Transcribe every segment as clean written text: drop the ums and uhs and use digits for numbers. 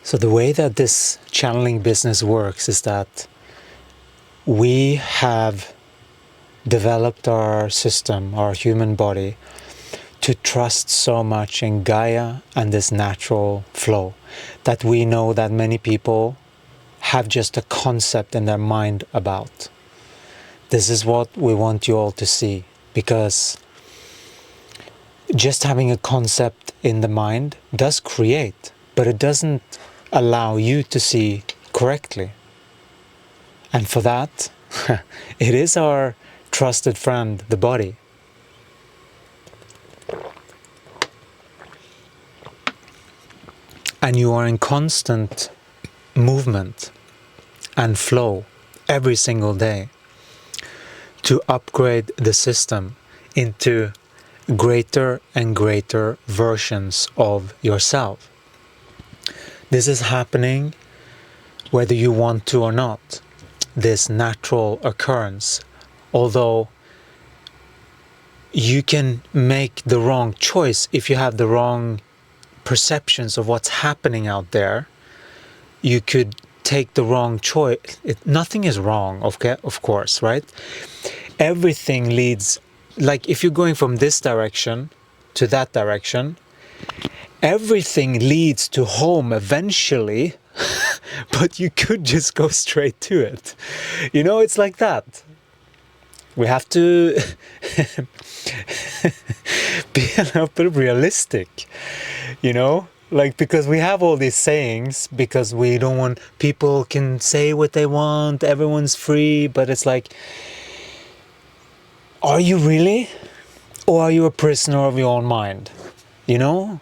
So the way that this channeling business works is that we have developed our system, our human body, to trust so much in Gaia and this natural flow that we know that many people have just a concept in their mind about. This is what we want you all to see, because just having a concept in the mind does create, but it doesn't allow you to see correctly. And for that, it is our trusted friend, the body. And you are in constant movement and flow every single day to upgrade the system into greater and greater versions of yourself. This is happening whether you want to or not, this natural occurrence, although you can make the wrong choice if you have the wrong perceptions of what's happening out there. You could take the wrong choice. Nothing is wrong, of course, right? Everything leads, like if you're going from this direction to that direction, everything leads to home eventually, but you could just go straight to it. You know, it's like that. We have to be a little bit realistic, you know? Like, because we have all these sayings, because we don't want, people can say what they want, everyone's free, but it's like, are you really? Or are you a prisoner of your own mind? You know?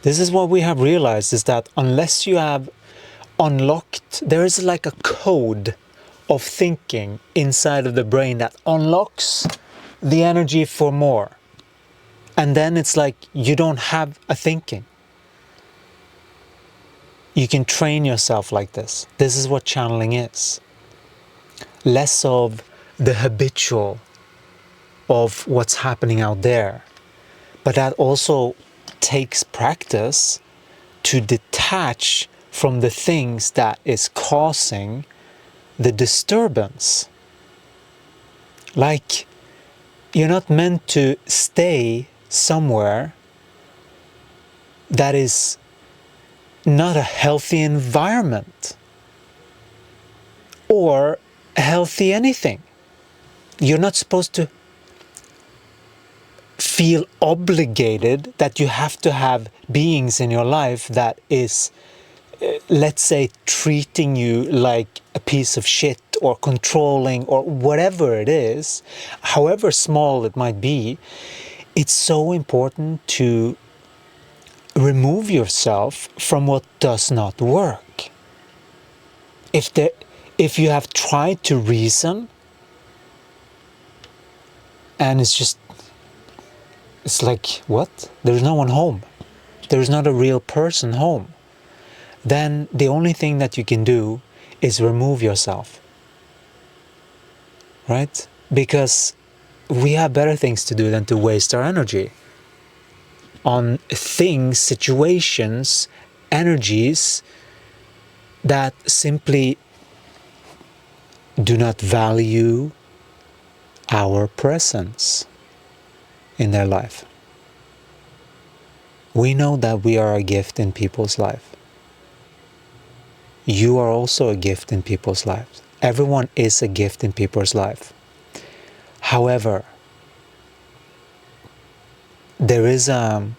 This is what we have realized, is that unless you have unlocked, there is like a code of thinking inside of the brain that unlocks the energy for more. And then it's like you don't have a thinking. You can train yourself like this. This is what channeling is. Less of the habitual of what's happening out there. But that also takes practice to detach from the things that is causing the disturbance. Like, you're not meant to stay somewhere that is not a healthy environment or healthy anything. You're not supposed to feel obligated that you have to have beings in your life that is, let's say, treating you like a piece of shit or controlling or whatever it is, however small it might be. It's so important to remove yourself from what does not work. If you have tried to reason and it's like, what? There's no one home. There's not a real person home. Then the only thing that you can do is remove yourself. Right? Because we have better things to do than to waste our energy on things, situations, energies that simply do not value our presence in their life. We know that we are a gift in people's life. You are also a gift in people's lives. Everyone is a gift in people's life. However, there is a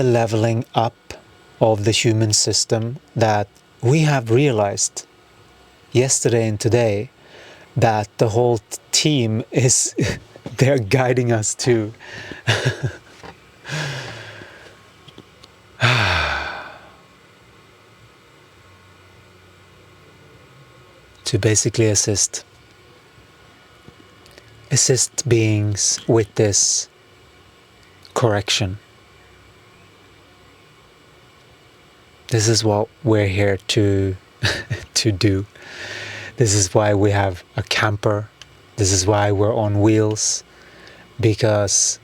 leveling up of the human system that we have realized yesterday and today, that the whole team is they're guiding us to to basically assist beings with this correction. This is what we're here to to do. This is why we have a camper. This is why we're on wheels, because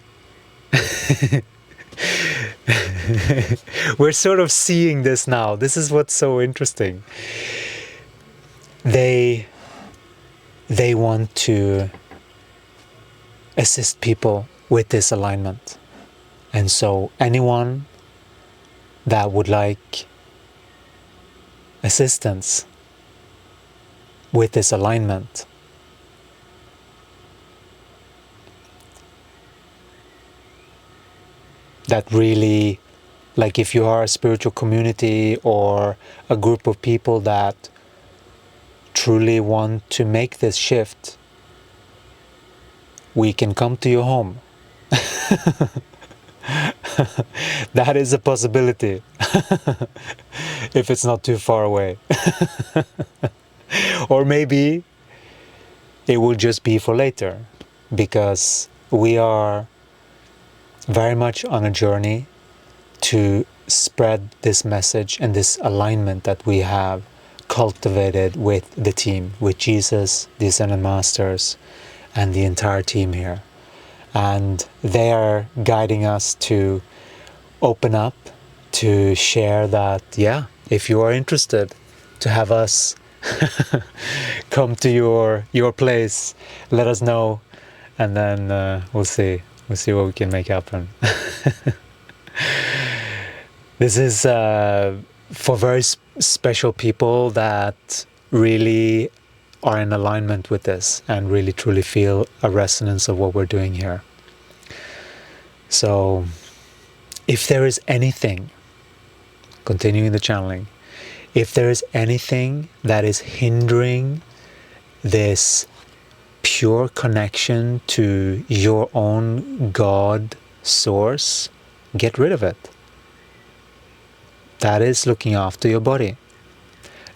We're sort of seeing this now. This is what's so interesting. They want to assist people with this alignment. And so anyone that would like assistance with this alignment, that really, like if you are a spiritual community or a group of people that truly want to make this shift, we can come to your home. That is a possibility. If it's not too far away. Or maybe it will just be for later, because we are very much on a journey to spread this message and this alignment that we have cultivated with the team, with Jesus, the Ascended Masters, and the entire team here. And they are guiding us to open up, to share that, yeah, if you are interested, to have us come to your place, let us know, and then we'll see what we can make happen. This is for very special people that really are in alignment with this and really truly feel a resonance of what we're doing here. So if there is anything, continuing the channeling, if there is anything that is hindering this pure connection to your own God source, get rid of it. That is looking after your body,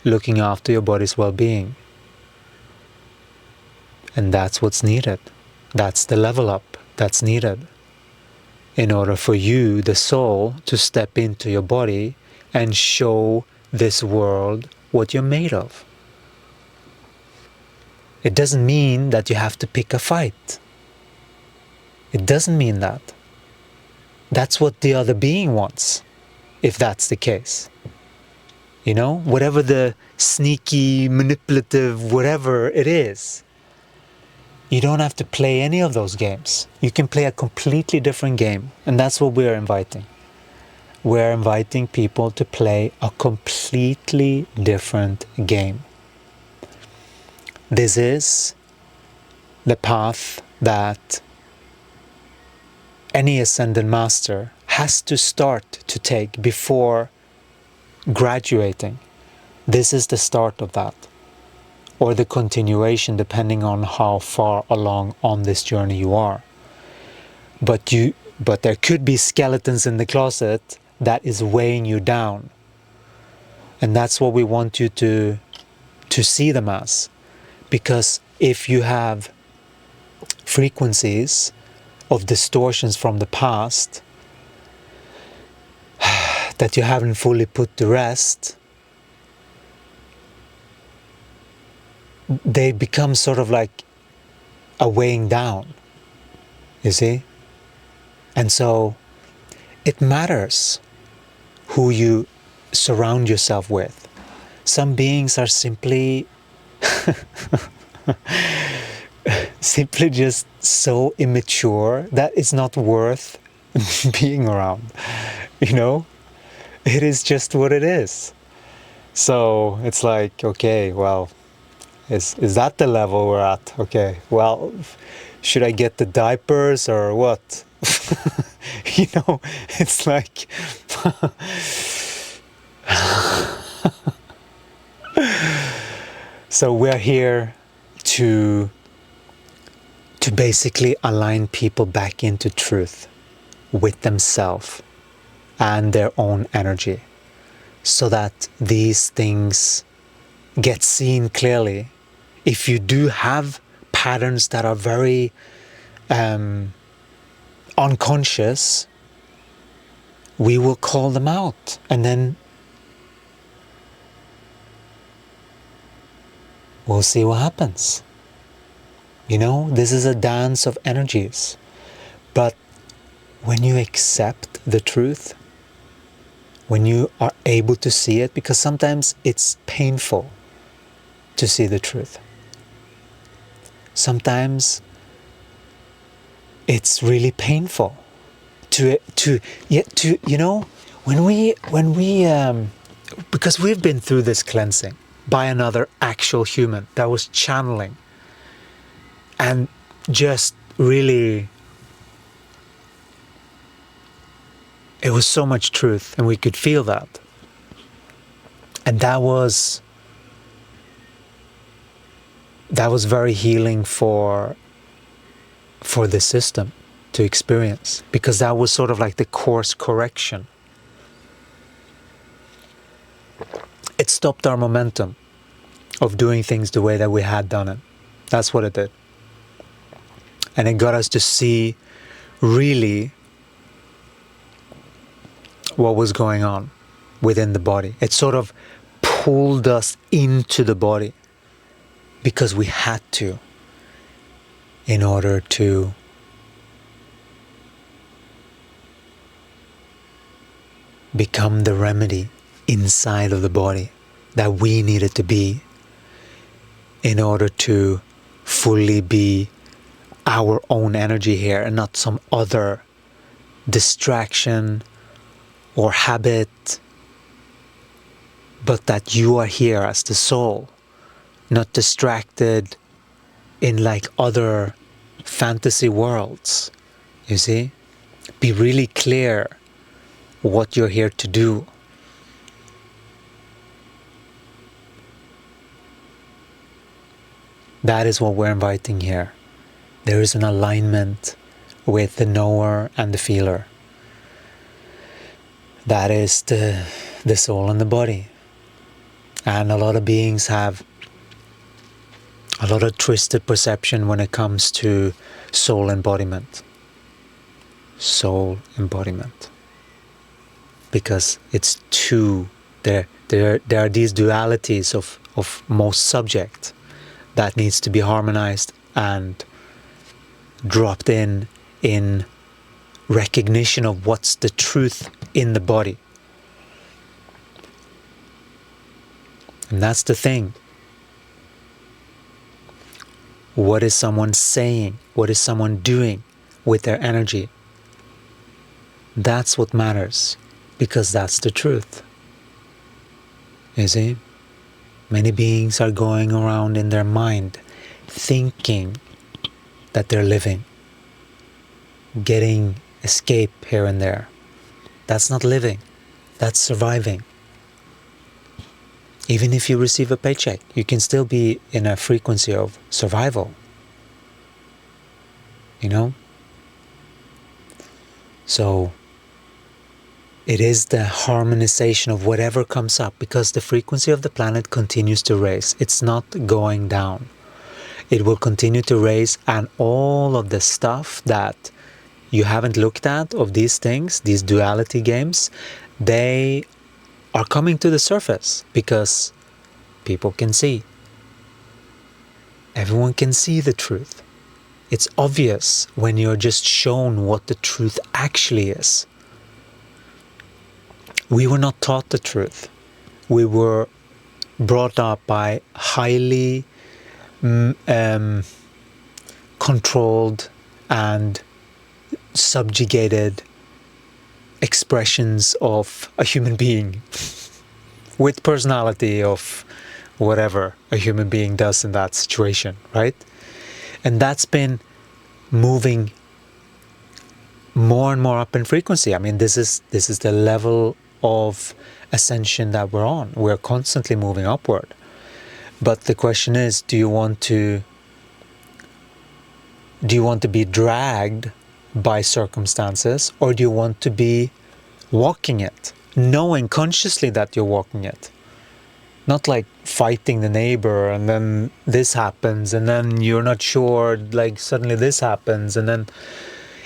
looking after your body's well-being. And that's what's needed. That's the level up that's needed in order for you, the soul, to step into your body and show this world what you're made of. It doesn't mean that you have to pick a fight. It doesn't mean that. That's what the other being wants, if that's the case. You know, whatever the sneaky, manipulative, whatever it is, you don't have to play any of those games. You can play a completely different game, and that's what we're inviting. We're inviting people to play a completely different game. This is the path that any Ascended Master has to start to take before graduating. This is the start of that, or the continuation, depending on how far along on this journey you are. But there could be skeletons in the closet that is weighing you down, and that's what we want you to see them as. Because if you have frequencies of distortions from the past that you haven't fully put to rest, they become sort of like a weighing down, you see? And so it matters who you surround yourself with. Some beings are simply simply just so immature that it's not worth being around, you know? It is just what it is. So it's like, okay, well, is that the level we're at? Okay, well, should I get the diapers or what? You know, it's like so we're here to basically align people back into truth with themselves and their own energy, so that these things get seen clearly. If you do have patterns that are very unconscious, we will call them out, and then we'll see what happens. You know, this is a dance of energies. But when you accept the truth, when you are able to see it, because sometimes it's painful to see the truth. Sometimes it's really painful to you know, when we because we've been through this cleansing by another actual human that was channeling and just really, it was so much truth and we could feel that. And that was very healing for the system to experience, because that was sort of like the course correction. It stopped our momentum of doing things the way that we had done it. That's what it did. And it got us to see really what was going on within the body. It sort of pulled us into the body because we had to, in order to become the remedy inside of the body that we needed to be, in order to fully be our own energy here and not some other distraction or habit, but that you are here as the soul, not distracted in like other fantasy worlds. You see? Be really clear what you're here to do. That is what we're inviting here. There is an alignment with the knower and the feeler. That is the soul and the body. And a lot of beings have a lot of twisted perception when it comes to soul embodiment. Soul embodiment. Because it's too, there are these dualities of most subject that needs to be harmonized and dropped in recognition of what's the truth in the body. And that's the thing. What is someone saying? What is someone doing with their energy? That's what matters, because that's the truth. You see? Many beings are going around in their mind thinking that they're living, getting escape here and there. That's not living, that's surviving. Even if you receive a paycheck, you can still be in a frequency of survival. You know? So it is the harmonization of whatever comes up, because the frequency of the planet continues to raise. It's not going down. It will continue to raise, and all of the stuff that you haven't looked at of these things, these duality games, they are coming to the surface because people can see. Everyone can see the truth. It's obvious when you're just shown what the truth actually is. We were not taught the truth. We were brought up by highly controlled and subjugated expressions of a human being with personality of whatever a human being does in that situation, right? And that's been moving more and more up in frequency. I mean, this is the level of ascension that we're on. We're constantly moving upward. But the question is, do you want to be dragged by circumstances, or do you want to be walking it, knowing consciously that you're walking it? Not like fighting the neighbor and then this happens and then you're not sure, like suddenly this happens, and then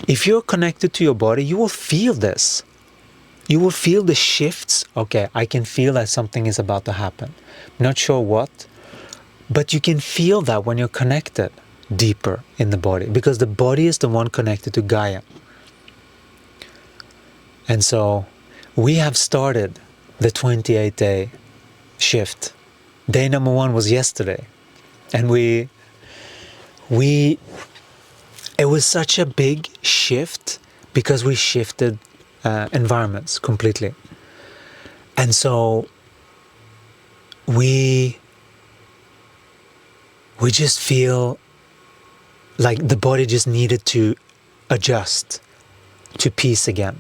if you're connected to your body, you will feel this. You will feel the shifts. Okay, I can feel that something is about to happen. Not sure what, but you can feel that when you're connected deeper in the body, because the body is the one connected to Gaia. And so we have started the 28-day shift. Day number 1 was yesterday. And it was such a big shift because we shifted environments completely. And so we just feel like the body just needed to adjust to peace again.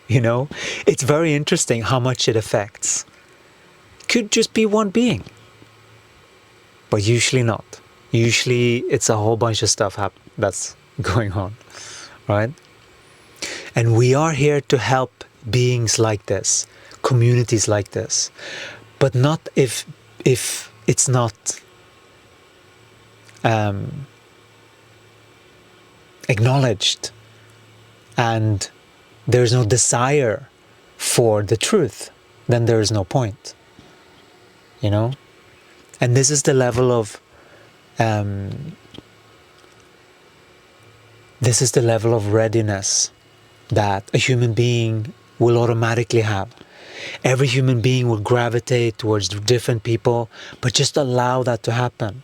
You know, it's very interesting how much it affects. Could just be one being, but usually not. Usually it's a whole bunch of stuff that's going on, right? And we are here to help beings like this, communities like this, but not if it's not acknowledged and there's no desire for the truth, then there is no point, you know? And this is the level of readiness that a human being will automatically have. Every human being will gravitate towards different people, but just allow that to happen.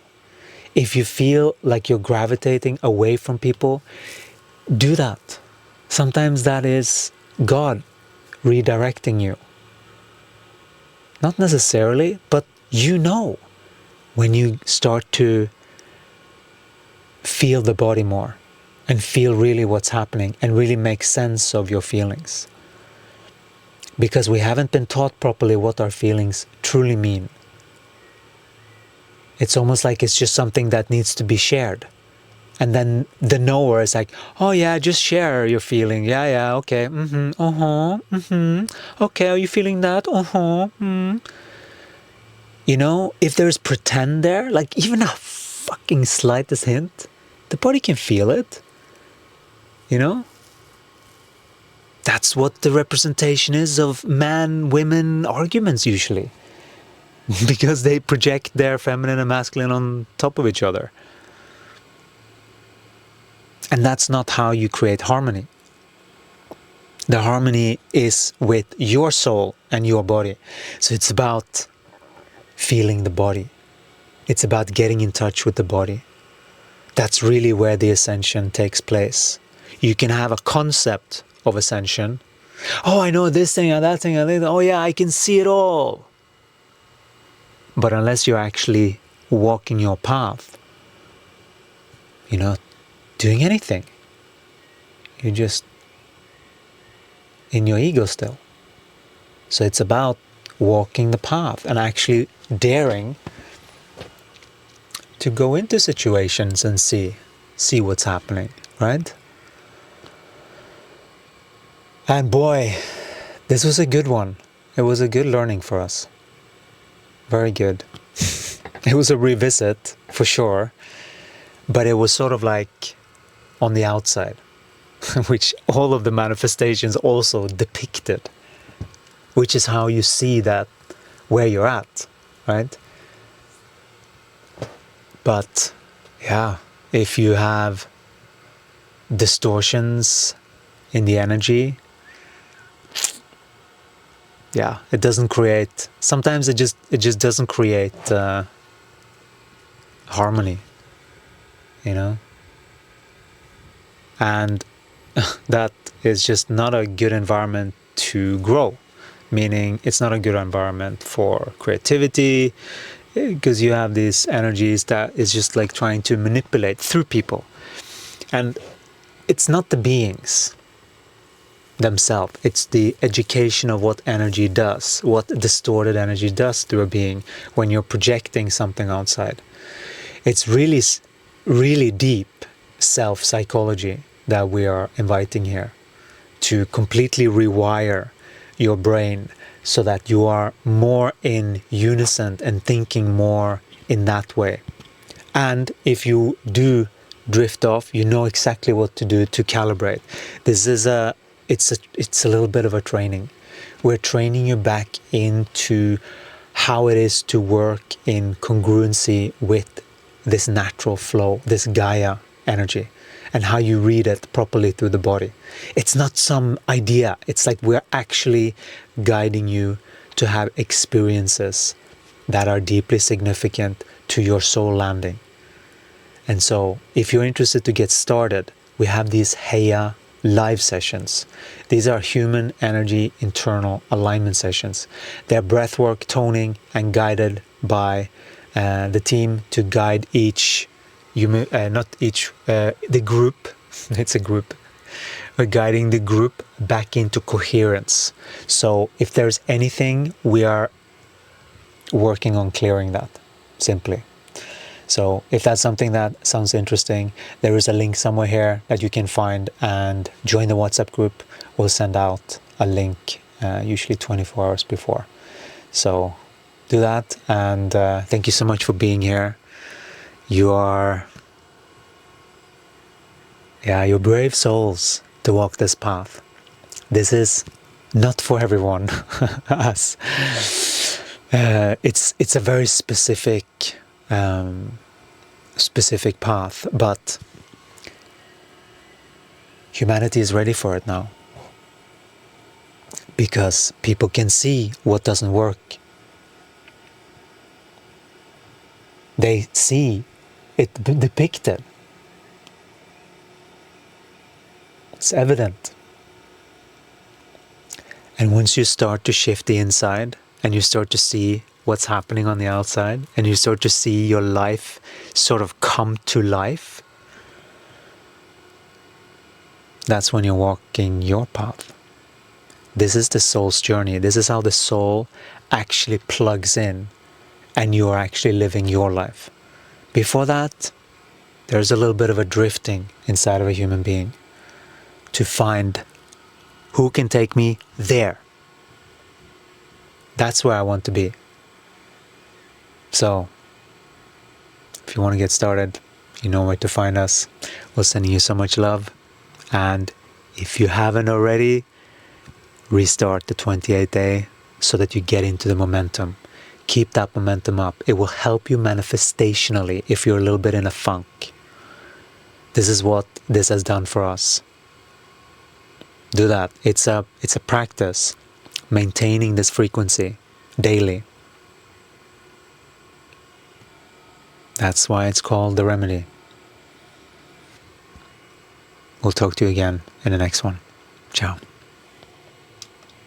If you feel like you're gravitating away from people, do that. Sometimes that is God redirecting you. Not necessarily, but you know when you start to feel the body more and feel really what's happening and really make sense of your feelings. Because we haven't been taught properly what our feelings truly mean. It's almost like it's just something that needs to be shared. And then the knower is like, oh yeah, just share your feeling. Yeah, okay, okay, are you feeling that? You know, if there's pretend there, like even a fucking slightest hint, the body can feel it. You know? That's what the representation is of man-women arguments usually. Because they project their feminine and masculine on top of each other. And that's not how you create harmony. The harmony is with your soul and your body. So it's about feeling the body. It's about getting in touch with the body. That's really where the ascension takes place. You can have a concept of ascension. Oh, I know this thing and that thing and that. Oh yeah, I can see it all. But unless you're actually walking your path, you're not doing anything. You're just in your ego still. So it's about walking the path and actually daring to go into situations and see what's happening, right? And boy, this was a good one. It was a good learning for us. Very good. It was a revisit, for sure. But it was sort of like on the outside, which all of the manifestations also depicted, which is how you see that where you're at, right? But yeah, if you have distortions in the energy, yeah, it doesn't create, sometimes it just doesn't create harmony, you know? And that is just not a good environment to grow, meaning it's not a good environment for creativity, because you have these energies that is just like trying to manipulate through people. And it's not the beings themselves, it's the education of what energy does, what distorted energy does to a being when you're projecting something outside. It's really, really deep self-psychology that we are inviting here, to completely rewire your brain so that you are more in unison and thinking more in that way. And if you do drift off, you know exactly what to do to calibrate. This is it's a little bit of a training. We're training you back into how it is to work in congruency with this natural flow, this Gaia energy. and how you read it properly through the body. It's not some idea. It's like we're actually guiding you to have experiences that are deeply significant to your soul landing. And so if you're interested to get started, we have these Heya live sessions. These are human energy internal alignment sessions. They're breathwork, toning, and guided by the team to guide each, the group, it's a group, we're guiding the group back into coherence. So if there's anything, we are working on clearing that, simply. So if that's something that sounds interesting, there is a link somewhere here that you can find, and join the WhatsApp group. We'll send out a link usually 24 hours before. So do that, and thank you so much for being here. You're brave souls to walk this path. This is not for everyone. Us. It's a very specific path, but humanity is ready for it now, because people can see what doesn't work. They see it depicted. It's evident. And once you start to shift the inside, and you start to see what's happening on the outside, and you start to see your life sort of come to life, that's when you're walking your path. This is the soul's journey. This is how the soul actually plugs in, and you're actually living your life. Before that, there's a little bit of a drifting inside of a human being to find who can take me there. That's where I want to be. So, if you want to get started, you know where to find us. We're sending you so much love. And if you haven't already, restart the 28th day so that you get into the momentum. Keep that momentum up. It will help you manifestationally if you're a little bit in a funk. This is what this has done for us. Do that. It's a practice, maintaining this frequency daily. That's why it's called the remedy. We'll talk to you again in the next one. Ciao.